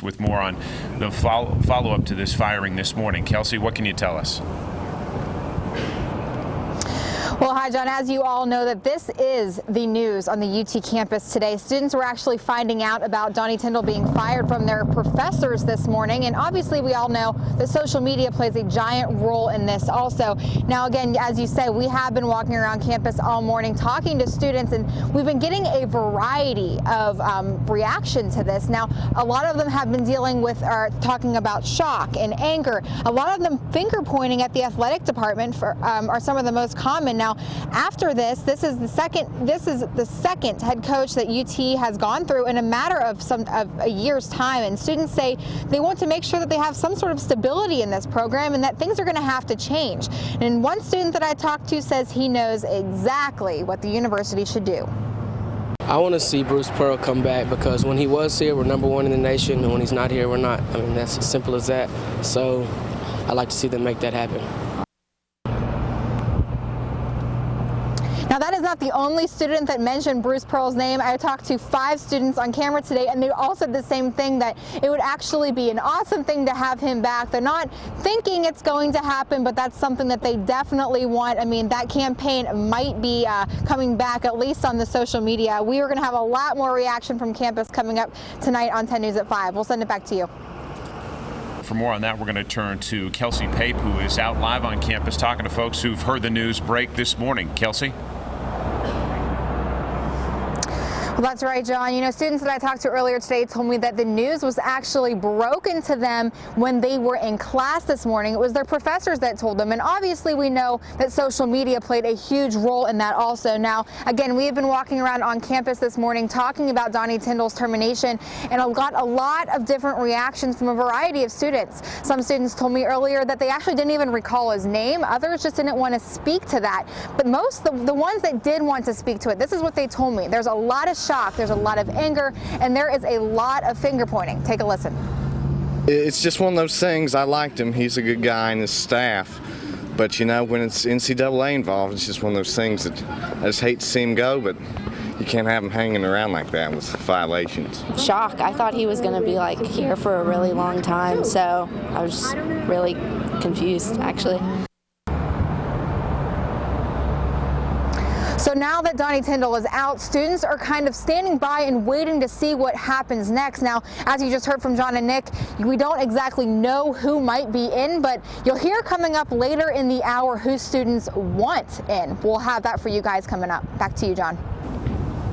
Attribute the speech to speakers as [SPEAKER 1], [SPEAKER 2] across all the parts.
[SPEAKER 1] With more on the follow-up to this firing this morning. Kelsey, what can you tell us?
[SPEAKER 2] Well, hi, John. As you all know, that this is the news on the UT campus today. Students were actually finding out about Donnie Tyndall being fired from their professors this morning. And obviously, we all know that social media plays a giant role in this also. Now, again, as you say, we have been walking around campus all morning talking to students, and we've been getting a variety of reaction to this. Now, a lot of them have been dealing with or talking about shock and anger. A lot of them finger pointing at the athletic department are some of the most common. Now, after this is the second head coach that UT has gone through in a matter of a year's time, and students say they want to make sure that they have some sort of stability in this program and that things are going to have to change. And one student that I talked to says he knows exactly what the university should do.
[SPEAKER 3] I want to see Bruce Pearl come back because when he was here, we're #1 in the nation, and when he's not here, we're not. I mean, that's as simple as that. So I'd like to see them make that happen.
[SPEAKER 2] Now, that is not the only student that mentioned Bruce Pearl's name. I talked to 5 students on camera today, and they all said the same thing, that it would actually be an awesome thing to have him back. They're not thinking it's going to happen, but that's something that they definitely want. I mean, that campaign might be coming back, at least on the social media. We are going to have a lot more reaction from campus coming up tonight on 10 News at 5. We'll send it back to you.
[SPEAKER 1] For more on that, we're going to turn to Kelsey Pape, who is out live on campus talking to folks who've heard the news break this morning. Kelsey?
[SPEAKER 2] Well, that's right, John. You know, students that I talked to earlier today told me that the news was actually broken to them when they were in class this morning. It was their professors that told them. And obviously, we know that social media played a huge role in that also. Now, again, we have been walking around on campus this morning talking about Donnie Tyndall's termination, and I got a lot of different reactions from a variety of students. Some students told me earlier that they actually didn't even recall his name. Others just didn't want to speak to that. But most, the ones that did want to speak to it, this is what they told me. There's a lot of shock, there's a lot of anger, and there is a lot of finger pointing. Take a listen.
[SPEAKER 4] It's just one of those things. I liked him. He's a good guy and his staff. But, you know, when it's NCAA involved, it's just one of those things that I just hate to see him go, but you can't have him hanging around like that with violations.
[SPEAKER 5] Shock. I thought he was going to be like here for a really long time, so I was really confused, actually.
[SPEAKER 2] So now that Donnie Tyndall is out, students are kind of standing by and waiting to see what happens next. Now, as you just heard from John and Nick, we don't exactly know who might be in, but you'll hear coming up later in the hour who students want in. We'll have that for you guys coming up. Back to you, John.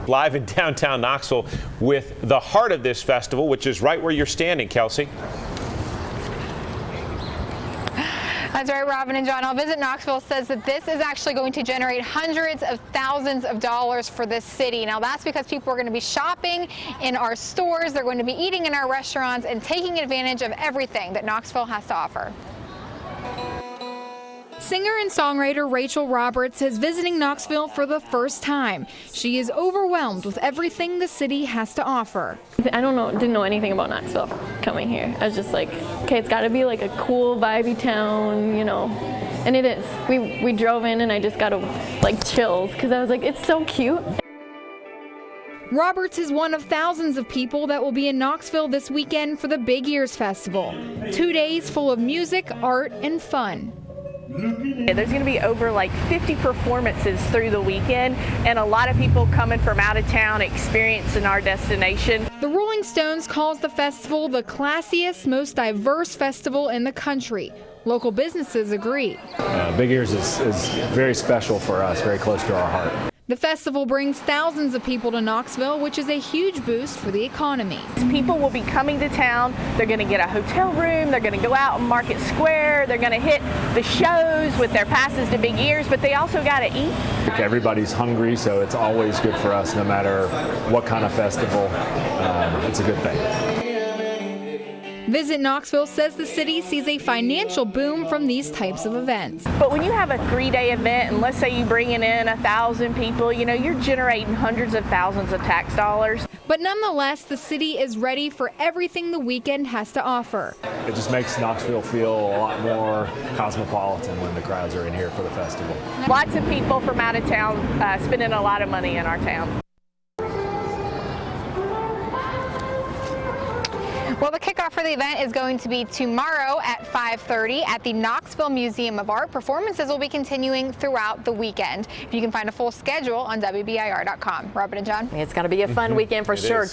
[SPEAKER 1] Live in downtown Knoxville with the heart of this festival, which is right where you're standing, Kelsey.
[SPEAKER 2] That's right, Robin and John. I'll Visit Knoxville says that this is actually going to generate hundreds of thousands of dollars for this city. Now, that's because people are going to be shopping in our stores, they're going to be eating in our restaurants, and taking advantage of everything that Knoxville has to offer.
[SPEAKER 6] Singer and songwriter Rachel Roberts is visiting Knoxville for the first time. She is overwhelmed with everything the city has to offer.
[SPEAKER 7] I didn't know anything about Knoxville coming here. I was just like, okay, it's got to be like a cool, vibey town, you know, and it is. We drove in and I just got like chills because I was like, it's so cute.
[SPEAKER 6] Roberts is one of thousands of people that will be in Knoxville this weekend for the Big Ears Festival. 2 days full of music, art, and fun.
[SPEAKER 8] There's going to be over like 50 performances through the weekend, and a lot of people coming from out of town experiencing our destination.
[SPEAKER 6] The Rolling Stones calls the festival the classiest, most diverse festival in the country. Local businesses agree.
[SPEAKER 9] Big Ears is very special for us, very close to our heart.
[SPEAKER 6] The festival brings thousands of people to Knoxville, which is a huge boost for the economy.
[SPEAKER 8] People will be coming to town. They're going to get a hotel room. They're going to go out in Market Square. They're going to hit the shows with their passes to Big Ears, but they also got to eat.
[SPEAKER 9] Everybody's hungry, so it's always good for us, no matter what kind of festival. It's a good thing.
[SPEAKER 6] Visit Knoxville says the city sees a financial boom from these types of events.
[SPEAKER 8] But when you have a 3-day event, and let's say you bring in 1,000 people, you know, you're generating hundreds of thousands of tax dollars.
[SPEAKER 6] But nonetheless, the city is ready for everything the weekend has to offer.
[SPEAKER 9] It just makes Knoxville feel a lot more cosmopolitan when the crowds are in here for the festival.
[SPEAKER 8] Lots of people from out of town spending a lot of money in our town.
[SPEAKER 2] Well, the kickoff kickoff for the event is going to be tomorrow at 5:30 at the Knoxville Museum of Art. Performances will be continuing throughout the weekend. You can find a full schedule on WBIR.com. Robert and John.
[SPEAKER 10] It's going to be a fun weekend for sure.